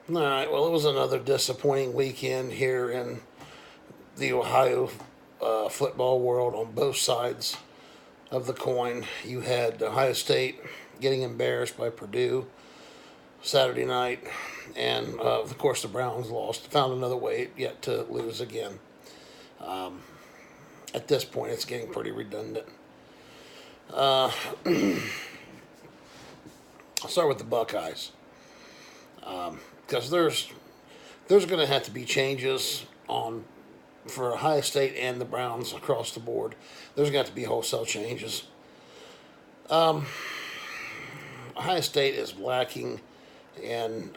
All right. Well, it was another disappointing weekend here in the Ohio football world on both sides of the coin. You had Ohio State getting embarrassed by Purdue Saturday night, and of course the Browns lost. Found another way yet to lose again. At this point, it's getting pretty redundant. I'll start with the Buckeyes because there's going to have to be changes on for Ohio State and the Browns across the board. There's going to have to be wholesale changes. Ohio State is lacking in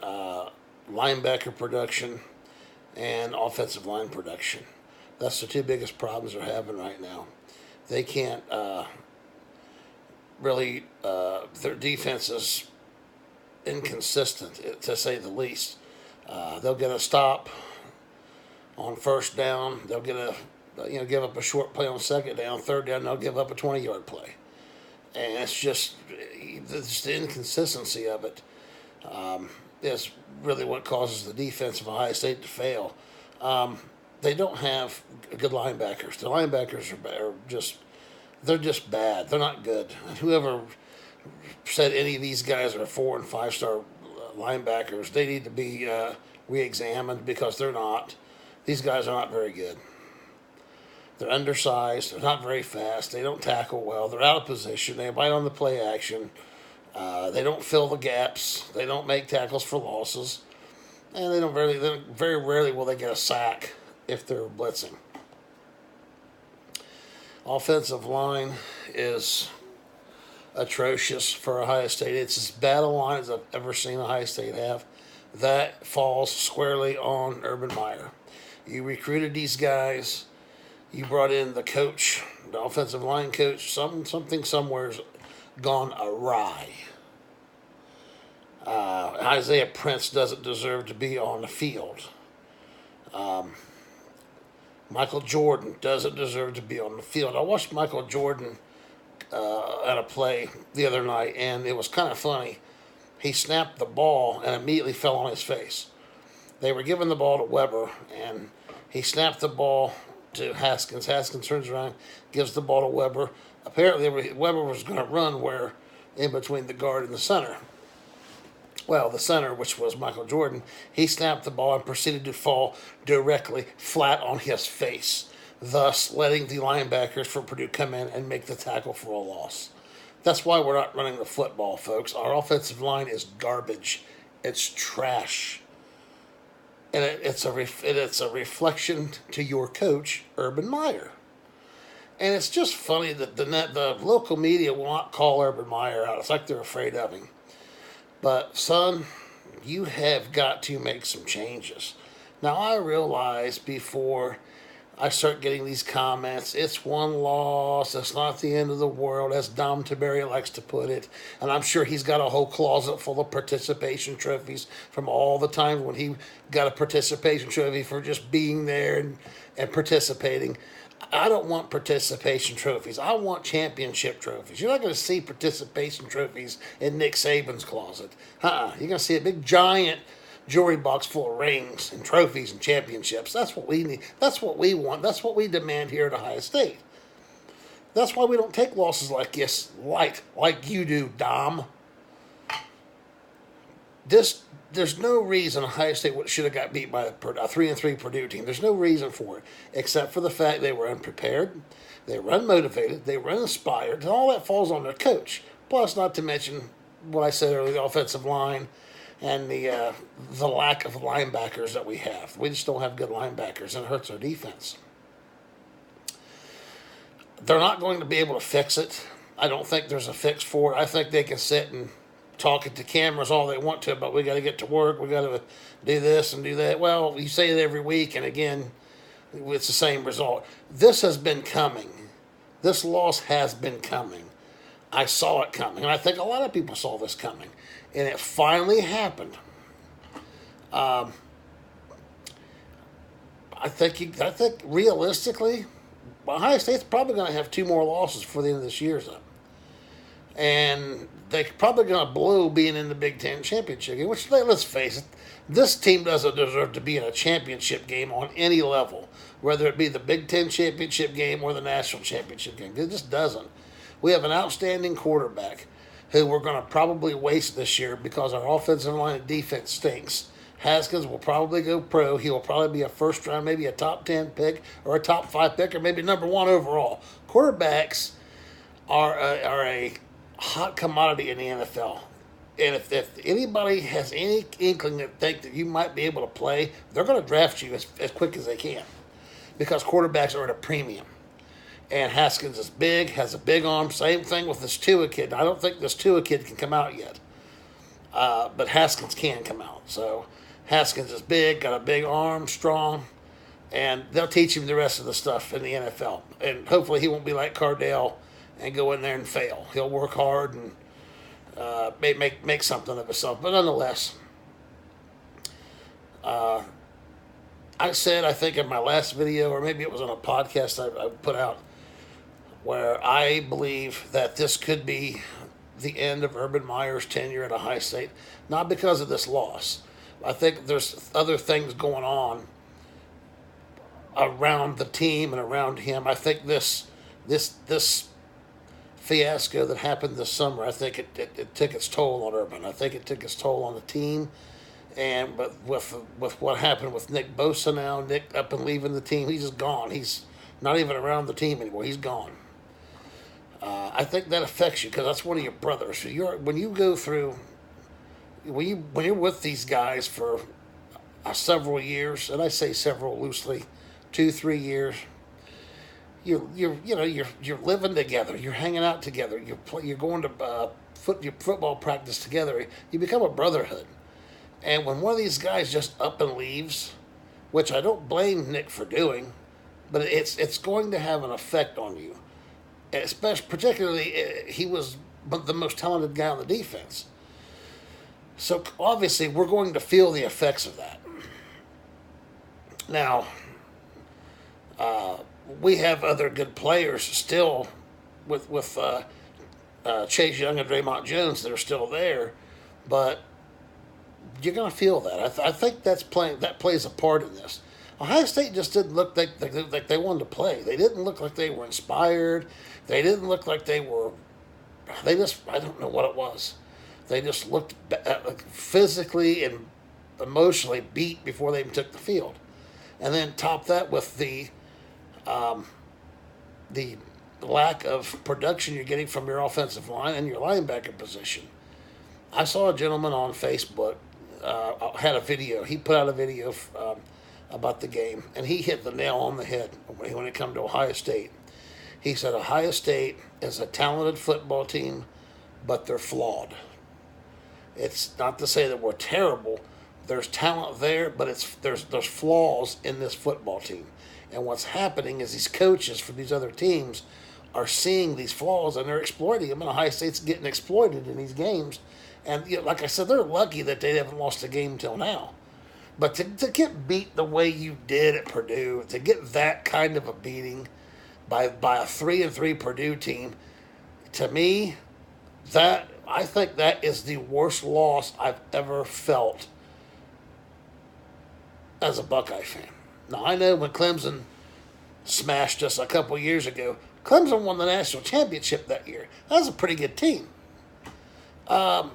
linebacker production and offensive line production. That's the two biggest problems they're having right now. They can't really, their defense is inconsistent, to say the least. They'll get a stop on first down. They'll get give up a short play on second down. Third down, they'll give up a 20-yard play. And it's just the inconsistency of it is really what causes the defense of Ohio State to fail. They don't have good linebackers. The linebackers are just they're just bad. They're not good. Whoever said any of these guys are 4 and 5 star linebackers, they need to be re-examined because they're not. These guys are not very good. They're undersized. They're not very fast. They don't tackle well. They're out of position. They bite on the play action. They don't fill the gaps. They don't make tackles for losses, and very rarely will they get a sack if they're blitzing. Offensive line is atrocious for Ohio State. It's as bad a line as I've ever seen Ohio State have. That falls squarely on Urban Meyer. You recruited these guys. You brought in the coach, the offensive line coach. Something somewhere's gone awry. Isaiah Prince doesn't deserve to be on the field. Michael Jordan doesn't deserve to be on the field. I watched Michael Jordan at a play the other night, and it was kind of funny. He snapped the ball and immediately fell on his face. They were giving the ball to Weber, and he snapped the ball to Haskins. Haskins turns around, gives the ball to Weber. Apparently, Weber was going to run where in between the guard and the center. Well, the center, which was Michael Jordan, he snapped the ball and proceeded to fall directly flat on his face, thus letting the linebackers for Purdue come in and make the tackle for a loss. That's why we're not running the football, folks. Our offensive line is garbage. It's trash. And it's a reflection to your coach, Urban Meyer. And it's just funny that the local media will not call Urban Meyer out. It's like they're afraid of him. But, son, you have got to make some changes. Now, I realize before I start getting these comments, it's one loss, it's not the end of the world, as Dom Tiberia likes to put it. And I'm sure he's got a whole closet full of participation trophies from all the times when he got a participation trophy for just being there and participating. I don't want participation trophies. I want championship trophies. You're not going to see participation trophies in Nick Saban's closet. You're going to see a big giant jewelry box full of rings and trophies and championships. That's what we need. That's what we want. That's what we demand here at Ohio State. That's why we don't take losses like this like you do, Dom. There's no reason Ohio State should have got beat by a 3-3 Purdue team. There's no reason for it, except for the fact they were unprepared, they were unmotivated, they were uninspired, and all that falls on their coach. Plus, not to mention what I said earlier, the offensive line and the lack of linebackers that we have. We just don't have good linebackers, and it hurts our defense. They're not going to be able to fix it. I don't think there's a fix for it. I think they can sit and talk at the cameras all they want to, but we got to get to work. We got to do this and do that. Well, you say it every week, and again, it's the same result. This has been coming. This loss has been coming. I saw it coming, and I think a lot of people saw this coming, and it finally happened. I think realistically, Ohio State's probably going to have 2 more losses before the end of this year's up. And they're probably going to blow being in the Big Ten championship game, which, let's face it, this team doesn't deserve to be in a championship game on any level, whether it be the Big Ten championship game or the national championship game. It just doesn't. We have an outstanding quarterback who we're going to probably waste this year because our offensive line and defense stinks. Haskins will probably go pro. He will probably be a first round, maybe a top 10 pick or a top 5 pick or maybe number 1 overall. Quarterbacks are a hot commodity in the NFL. And if anybody has any inkling that think that you might be able to play, they're going to draft you as quick as they can because quarterbacks are at a premium. And Haskins is big, has a big arm. Same thing with this Tua kid. I don't think this Tua kid can come out yet. But Haskins can come out. So Haskins is big, got a big arm, strong, and they'll teach him the rest of the stuff in the NFL. And hopefully he won't be like Cardale and go in there and fail. He'll work hard and make something of himself. But nonetheless, I said, I think in my last video, or maybe it was on a podcast I put out, where I believe that this could be the end of Urban Meyer's tenure at Ohio State, not because of this loss. I think there's other things going on around the team and around him. I think this fiasco that happened this summer, I think it took its toll on Urban. I think it took its toll on the team. And but with what happened with Nick Bosa now, Nick up and leaving the team, he's just gone. He's not even around the team anymore. He's gone. I think that affects you because that's one of your brothers. So when you're with these guys for several years, and I say several loosely, 2-3 years. You're living together. You're hanging out together. You're going to football practice together. You become a brotherhood. And when one of these guys just up and leaves, which I don't blame Nick for doing, but it's going to have an effect on you. Especially, particularly, he was the most talented guy on the defense. So obviously, we're going to feel the effects of that. Now, we have other good players still with Chase Young and Draymond Jones that are still there, but you're going to feel that. I think that plays a part in this. Ohio State just didn't look like they wanted to play. They didn't look like they were inspired. They didn't look like they were. I don't know what it was. They just looked physically and emotionally beat before they even took the field. And then top that with the lack of production you're getting from your offensive line and your linebacker position. I saw a gentleman on Facebook had a video. He put out a video about the game, and he hit the nail on the head when it came to Ohio State. He said Ohio State is a talented football team, but they're flawed. It's not to say that we're terrible. There's talent there, but there's flaws in this football team. And what's happening is these coaches from these other teams are seeing these flaws and they're exploiting them. And Ohio State's getting exploited in these games. And like I said, they're lucky that they haven't lost a game till now. But to get beat the way you did at Purdue, to get that kind of a beating by a 3-3 Purdue team, to me, I think that is the worst loss I've ever felt as a Buckeye fan. Now, I know when Clemson smashed us a couple years ago, Clemson won the national championship that year. That was a pretty good team. But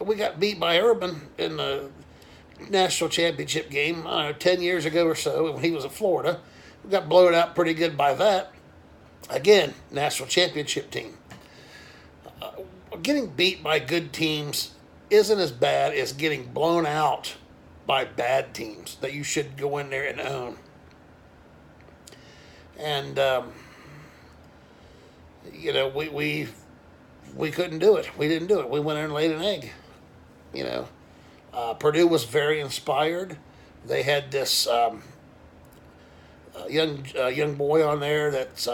we got beat by Urban in the national championship game, 10 years ago or so when he was at Florida. We got blown out pretty good by that. Again, national championship team. Getting beat by good teams isn't as bad as getting blown out by bad teams that you should go in there and own. And, we couldn't do it. We didn't do it. We went in and laid an egg. Purdue was very inspired. They had this young boy on there that's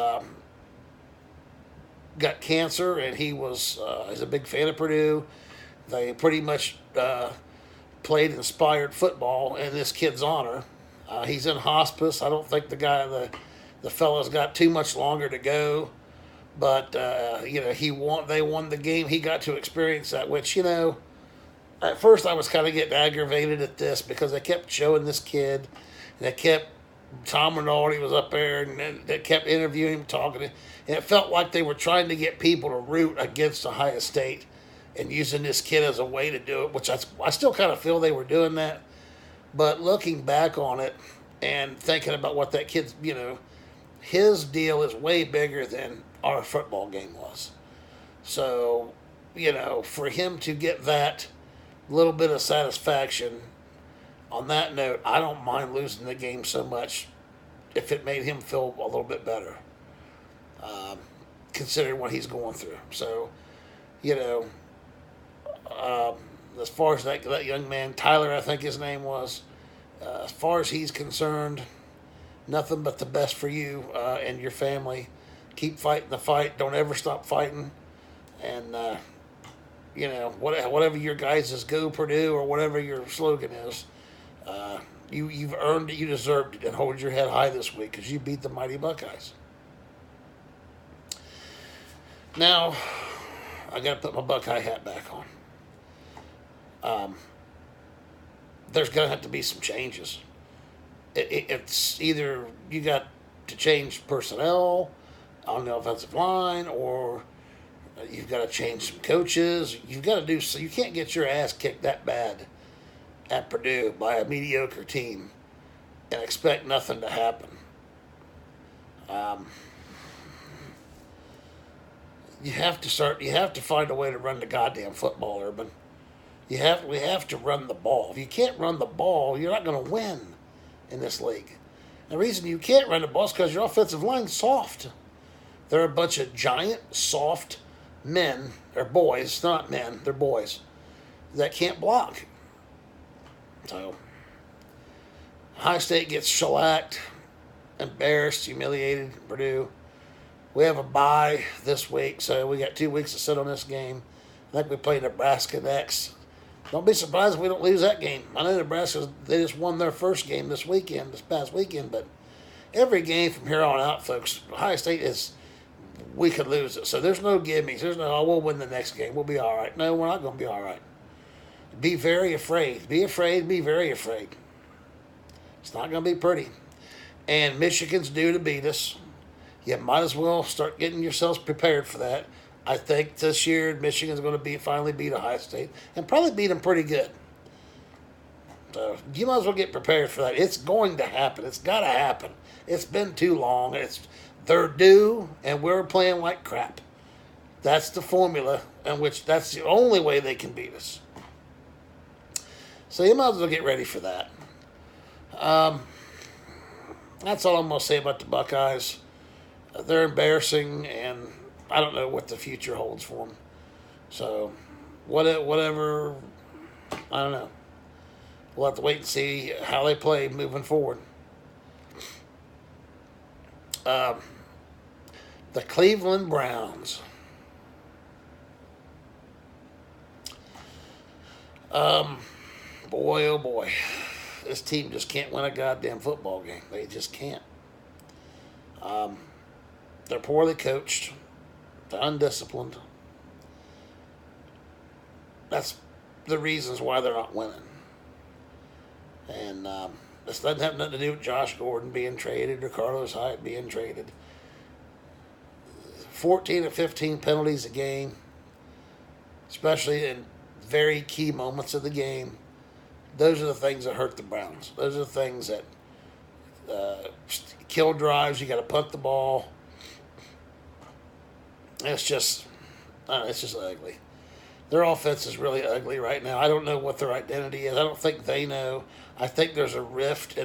got cancer, and he's a big fan of Purdue. They pretty much played inspired football in this kid's honor. He's in hospice. I don't think the fella's got too much longer to go. But they won the game. He got to experience that, which at first I was kind of getting aggravated at this because they kept showing this kid, and they kept Tom Rinaldi was up there, and they kept interviewing him, talking, and it felt like they were trying to get people to root against Ohio State and using this kid as a way to do it, which I still kind of feel they were doing that. But looking back on it and thinking about what that kid's, his deal is way bigger than our football game was. So, for him to get that little bit of satisfaction, on that note, I don't mind losing the game so much if it made him feel a little bit better, considering what he's going through. So, you know, as far as that young man, Tyler, I think his name was, as far as he's concerned, nothing but the best for you and your family. Keep fighting the fight. Don't ever stop fighting. And, whatever your guys' Go Purdue or whatever your slogan is, you've earned it. You deserved it. And hold your head high this week because you beat the mighty Buckeyes. Now, I got to put my Buckeye hat back on. There's going to have to be some changes. It's either you got to change personnel on the offensive line, or you've got to change some coaches. You've got to do so. You can't get your ass kicked that bad at Purdue by a mediocre team and expect nothing to happen. You have to find a way to run the goddamn football, Urban. We have to run the ball. If you can't run the ball, you're not going to win in this league. The reason you can't run the ball is because your offensive line's soft. They're a bunch of giant, soft men. They're boys, not men. They're boys that can't block. So, Ohio State gets shellacked, embarrassed, humiliated. Purdue. We have a bye this week, so we got 2 weeks to sit on this game. I think we play Nebraska next. Don't be surprised if we don't lose that game. I know Nebraska, they just won their first game this past weekend, but every game from here on out, folks, Ohio State we could lose it. So there's no gimmies. There's no, we'll win the next game. We'll be all right. No, we're not going to be all right. Be very afraid. Be afraid. Be very afraid. It's not going to be pretty. And Michigan's due to beat us. You might as well start getting yourselves prepared for that. I think this year Michigan's going to finally beat Ohio State and probably beat them pretty good. So you might as well get prepared for that. It's going to happen. It's got to happen. It's been too long. They're due, and we're playing like crap. That's the formula in which that's the only way they can beat us. So you might as well get ready for that. That's all I'm going to say about the Buckeyes. They're embarrassing, and I don't know what the future holds for them. So, whatever, I don't know. We'll have to wait and see how they play moving forward. The Cleveland Browns. Boy, oh boy. This team just can't win a goddamn football game. They just can't. They're poorly coached. They're undisciplined. That's the reasons why they're not winning. And this doesn't have nothing to do with Josh Gordon being traded or Carlos Hyde being traded. 14 or 15 penalties a game, especially in very key moments of the game. Those are the things that hurt the Browns. Those are the things that kill drives. You got to punt the ball. It's just ugly. Their offense is really ugly right now. I don't know what their identity is. I don't think they know. I think there's a rift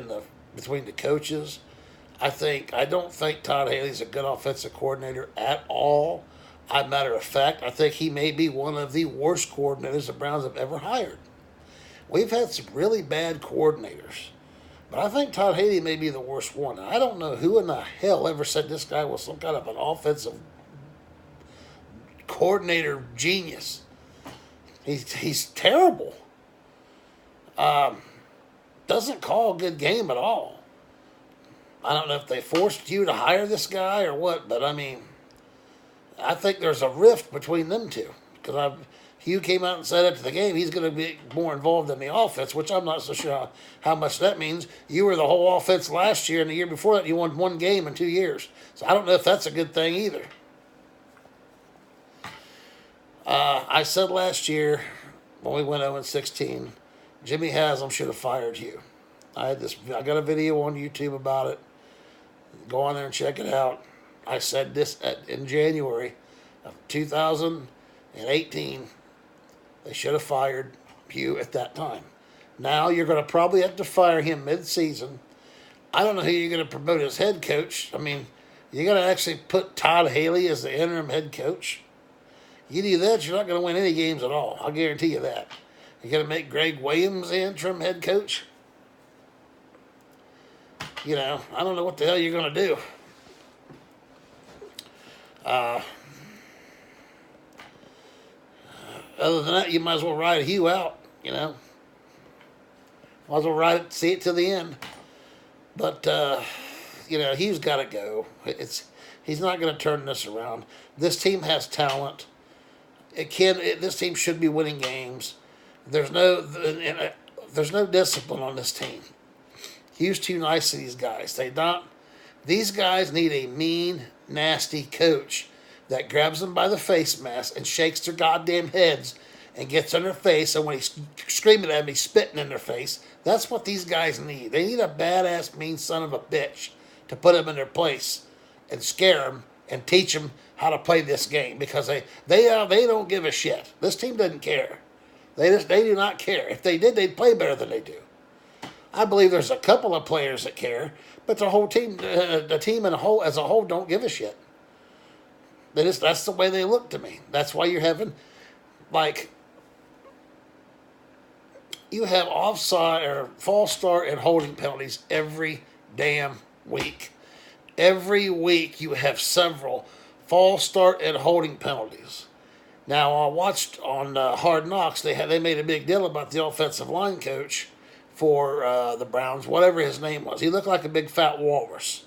between the coaches. I don't think Todd Haley's a good offensive coordinator at all. As a matter of fact, I think he may be one of the worst coordinators the Browns have ever hired. We've had some really bad coordinators, but I think Todd Haley may be the worst one. I don't know who in the hell ever said this guy was some kind of an offensive coordinator genius. He's terrible. Doesn't call a good game at all. I don't know if they forced you to hire this guy or what, but I mean, I think there's a rift between them two because Hugh came out and said after the game he's going to be more involved in the offense, which I'm not so sure how much that means. You were the whole offense last year, and the year before that you won one game in 2 years. So I don't know if that's a good thing either. I said last year when we went 0-16, Jimmy Haslam should have fired Hugh. I got a video on YouTube about it. Go on there and check it out. I said this in January of 2018. They should have fired Hugh at that time. Now you're going to probably have to fire him mid-season. I don't know who you're going to promote as head coach. I mean, you're going to actually put Todd Haley as the interim head coach. You do that, you're not going to win any games at all. I'll guarantee you that. You're going to make Greg Williams the interim head coach. You know, I don't know what the hell you're going to do. Other than that, you might as well ride Hugh out, you know. Might as well ride it, see it to the end. But, you know, Hugh's got to go. He's not going to turn this around. This team has talent. This team should be winning games. There's no discipline on this team. Hugh's too nice to these guys. These guys need a mean, nasty coach that grabs them by the face mask and shakes their goddamn heads and gets on their face, and when he's screaming at them, he's spitting in their face. That's what these guys need. They need a badass, mean son of a bitch to put them in their place and scare them and teach them how to play this game, because they don't give a shit. This team doesn't care. They do not care. If they did, they'd play better than they do. I believe there's a couple of players that care, but the whole team, the team as a whole, don't give a shit. That's the way they look to me. That's why you're having, like, you have offside or false start and holding penalties every damn week. Every week you have several false start and holding penalties. Now, I watched on Hard Knocks, they made a big deal about the offensive line coach for the Browns, whatever his name was. He looked like a big fat walrus.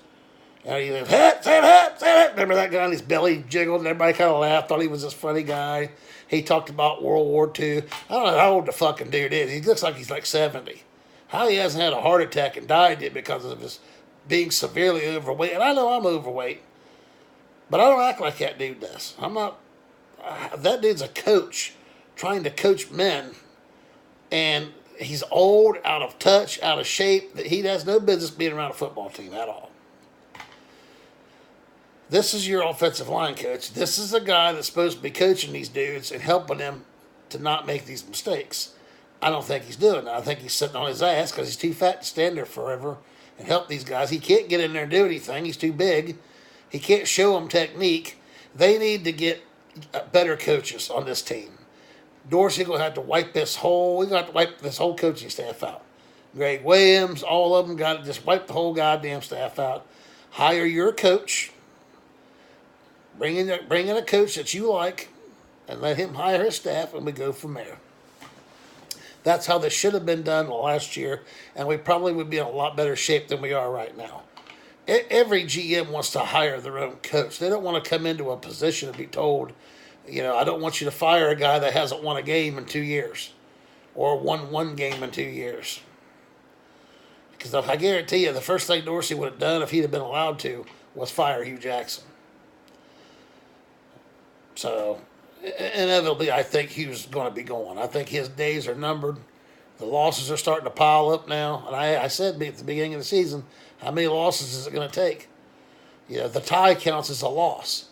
And he said, say it. Remember that guy, and his belly jiggled, and everybody kind of laughed, thought he was this funny guy. He talked about World War II. I don't know how old the fucking dude is. He looks like he's like 70. How he hasn't had a heart attack and died yet because of his being severely overweight. And I know I'm overweight, but I don't act like that dude does. I'm not. That dude's a coach trying to coach men, and he's old, out of touch, out of shape. He has no business being around a football team at all. This is your offensive line coach. This is a guy that's supposed to be coaching these dudes and helping them to not make these mistakes. I don't think he's doing that. I think he's sitting on his ass because he's too fat to stand there forever and help these guys. He can't get in there and do anything. He's too big. He can't show them technique. They need to get better coaches on this team. Dorsey going to have to wipe this whole coaching staff out. Greg Williams, all of them got to just wipe the whole goddamn staff out. Hire your coach. Bring in a coach that you like and let him hire his staff, and we go from there. That's how this should have been done last year, and we probably would be in a lot better shape than we are right now. Every GM wants to hire their own coach. They don't want to come into a position and be told, you know, I don't want you to fire a guy that hasn't won a game in 2 years or won one game in 2 years. Because I guarantee you the first thing Dorsey would have done if he'd have been allowed to was fire Hugh Jackson. So, inevitably, I think Hugh's going to be going. I think his days are numbered. The losses are starting to pile up now. And I said at the beginning of the season, how many losses is it going to take? You know, the tie counts as a loss.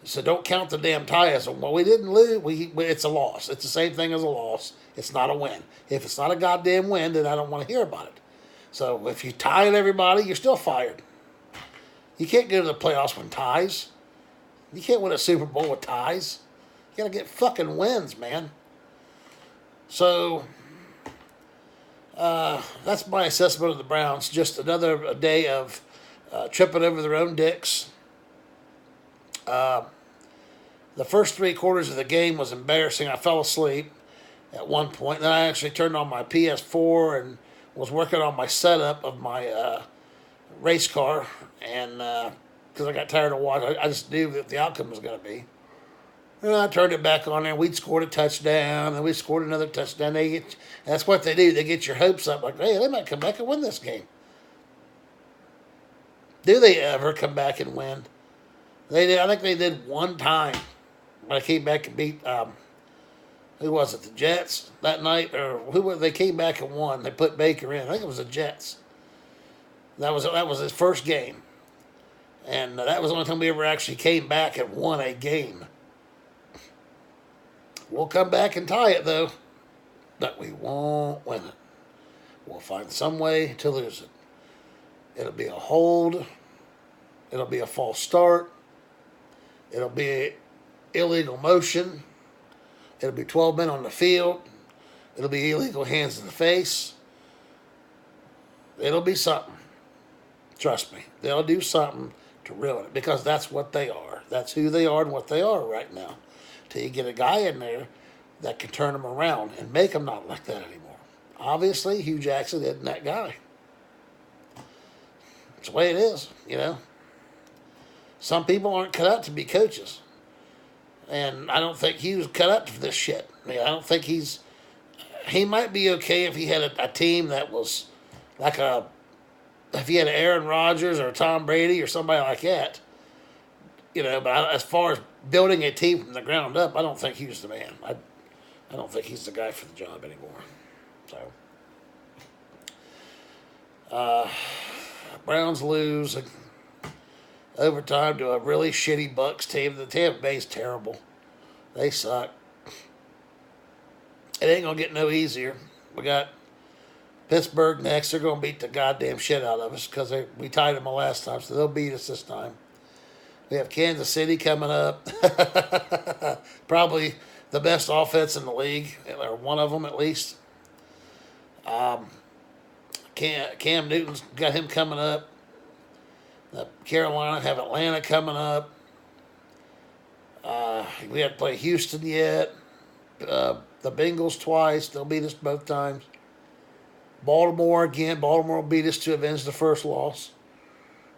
So don't count the damn tie as a win. Well, we didn't lose. It's a loss. It's the same thing as a loss. It's not a win. If it's not a goddamn win, then I don't want to hear about it. So if you tie at everybody, you're still fired. You can't go to the playoffs with ties. You can't win a Super Bowl with ties. You got to get fucking wins, man. So that's my assessment of the Browns. Just another day of tripping over their own dicks. The first 3 quarters of the game was embarrassing. I fell asleep at one point. Then I actually turned on my PS4 and was working on my setup of my race car. And because I got tired of watching, I just knew that the outcome was going to be. And I turned it back on there. We'd scored a touchdown, and we scored another touchdown. That's what they do. They get your hopes up, like, hey, they might come back and win this game. Do they ever come back and win? They did. I think they did one time. When they came back and beat who was it? The Jets that night, or who was? They came back and won. They put Baker in. I think it was the Jets. That was his first game, and that was the only time we ever actually came back and won a game. We'll come back and tie it though, but we won't win it. We'll find some way to lose it. It'll be a hold. It'll be a false start. It'll be illegal motion. It'll be 12 men on the field. It'll be illegal hands in the face. It'll be something. Trust me. They'll do something to ruin it because that's what they are. That's who they are and what they are right now. Till you get a guy in there that can turn them around and make them not like that anymore. Obviously, Hugh Jackson isn't that guy. It's the way it is, you know. Some people aren't cut out to be coaches. And I don't think he was cut up for this shit. I mean, I don't think he might be okay if he had a team that was like if he had an Aaron Rodgers or a Tom Brady or somebody like that. You know, but as far as building a team from the ground up, I don't think he was the man. I don't think he's the guy for the job anymore. So, Browns lose overtime to a really shitty Bucks team. The Tampa Bay's terrible. They suck. It ain't going to get no easier. We got Pittsburgh next. They're going to beat the goddamn shit out of us because we tied them the last time, so they'll beat us this time. We have Kansas City coming up. Probably the best offense in the league, or one of them at least. Cam Newton's got him coming up. Carolina have Atlanta coming up. We have to play Houston yet. The Bengals twice. They'll beat us both times. Baltimore again. Baltimore will beat us to avenge the first loss.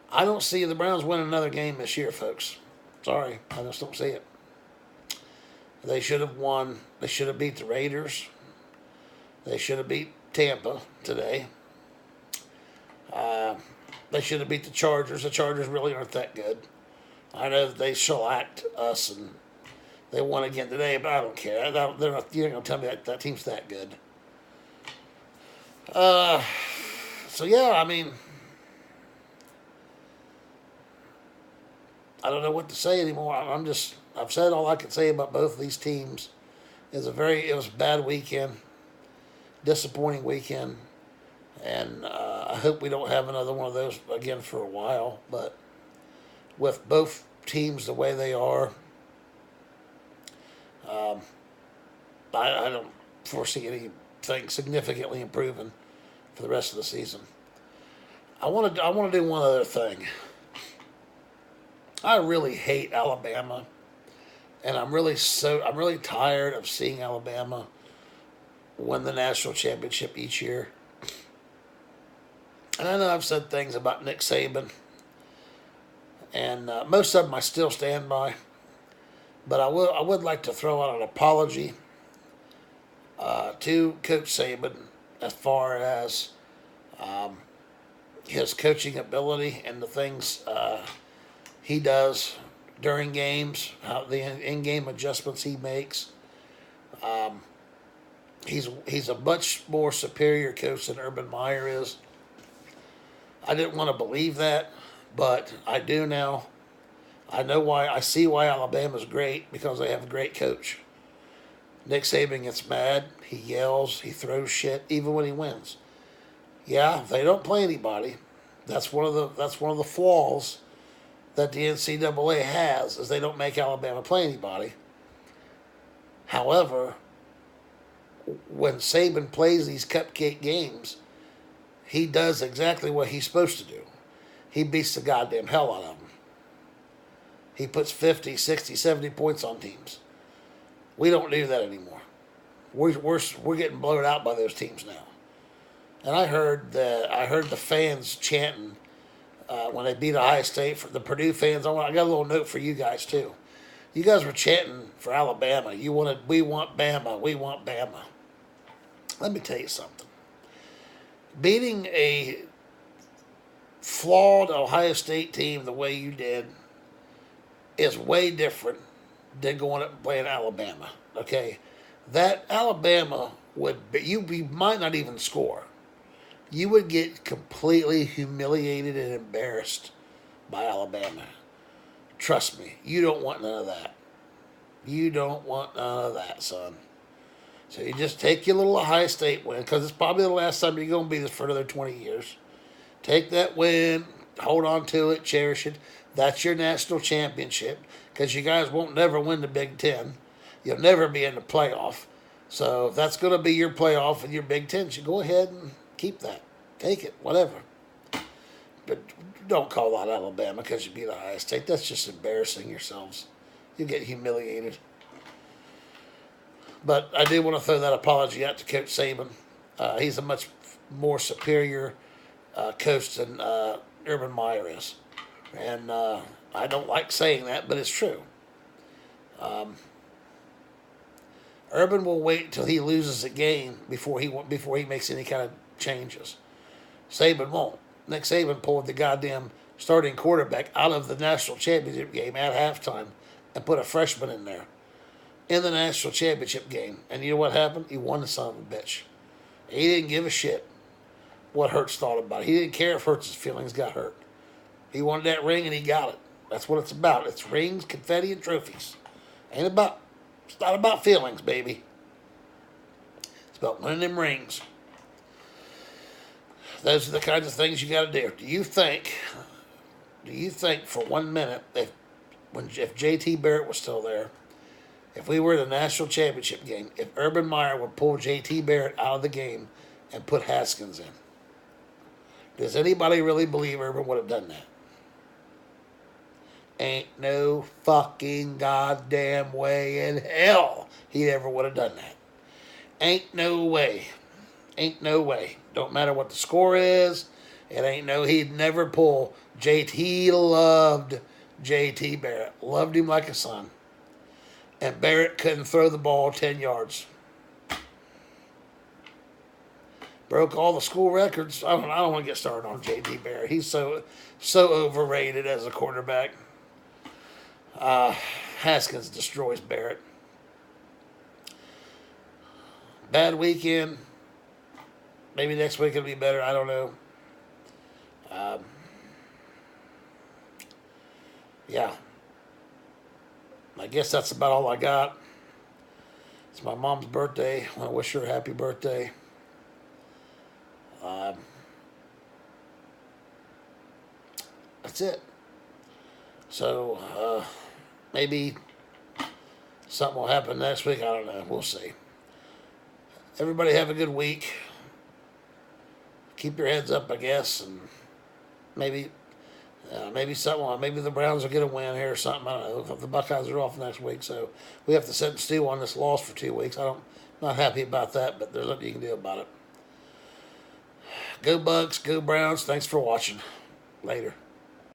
I don't see the Browns winning another game this year, folks. Sorry. I just don't see it. They should have won. They should have beat the Raiders. They should have beat Tampa today. They should have beat the Chargers. The Chargers really aren't that good. I know that they shellacked us and they won again today, but I don't care. They're not. You're not going to tell me that team's that good. So yeah, I mean, I don't know what to say anymore. I've said all I can say about both of these teams. It was a bad weekend, disappointing weekend. And I hope we don't have another one of those again for a while. But with both teams the way they are, I don't foresee anything significantly improving for the rest of the season. I want to do one other thing. I really hate Alabama, and I'm really tired of seeing Alabama win the national championship each year. And I know I've said things about Nick Saban, and most of them I still stand by. But I would like to throw out an apology to Coach Saban as far as his coaching ability and the things he does during games, how the in-game adjustments he makes. He's a much more superior coach than Urban Meyer is. I didn't want to believe that, but I do now. I know why. I see why Alabama's great, because they have a great coach. Nick Saban gets mad. He yells. He throws shit, even when he wins. Yeah, they don't play anybody. That's one of the flaws that the NCAA has, is they don't make Alabama play anybody. However, when Saban plays these cupcake games, he does exactly what he's supposed to do. He beats the goddamn hell out of them. He puts 50, 60, 70 points on teams. We don't do that anymore. We're getting blown out by those teams now. And I heard the fans chanting when they beat Ohio State. For the Purdue fans, I got a little note for you guys too. You guys were chanting for Alabama. We want Bama, we want Bama. Let me tell you something. Beating a flawed Ohio State team the way you did is way different than going up and playing Alabama. Okay? That Alabama you might not even score. You would get completely humiliated and embarrassed by Alabama. Trust me, you don't want none of that. You don't want none of that, son. So you just take your little Ohio State win, because it's probably the last time you're going to be this for another 20 years. Take that win, hold on to it, cherish it. That's your national championship, because you guys won't never win the Big Ten. You'll never be in the playoff. So if that's going to be your playoff and your Big Ten, you go ahead and keep that. Take it, whatever. But don't call out Alabama because you beat Ohio State. That's just embarrassing yourselves. You get humiliated. But I do want to throw that apology out to Coach Saban. He's a much more superior coach than Urban Meyer is. And I don't like saying that, but it's true. Urban will wait until he loses a game before he makes any kind of changes. Saban won't. Nick Saban pulled the goddamn starting quarterback out of the national championship game at halftime and put a freshman in there in the national championship game. And you know what happened? He won the son of a bitch. He didn't give a shit what Hurts thought about it. He didn't care if Hurts' feelings got hurt. He wanted that ring and he got it. That's what it's about. It's rings, confetti, and trophies. It's not about feelings, baby. It's about winning them rings. Those are the kinds of things you got to do. Do you think for 1 minute if JT Barrett was still there, if we were in the national championship game, if Urban Meyer would pull JT Barrett out of the game and put Haskins in? Does anybody really believe Urban would have done that? Ain't no fucking goddamn way in hell he ever would have done that. Ain't no way. Ain't no way. Don't matter what the score is. He'd never pull JT. He loved JT Barrett. Loved him like a son. And Barrett couldn't throw the ball 10 yards. Broke all the school records. I don't want to get started on JT Barrett. He's so overrated as a quarterback. Haskins destroys Barrett. Bad weekend. Maybe next week it'll be better. I don't know. Yeah. I guess that's about all I got. It's my mom's birthday. I want to wish her a happy birthday. That's it. So, maybe something will happen next week. I don't know. We'll see. Everybody have a good week. Keep your heads up, I guess, and maybe something. Maybe the Browns will get a win here or something. I don't know. If the Buckeyes are off next week, so we have to sit and stew on this loss for 2 weeks. I'm not happy about that, but there's nothing you can do about it. Go Bucks, go Browns. Thanks for watching. Later.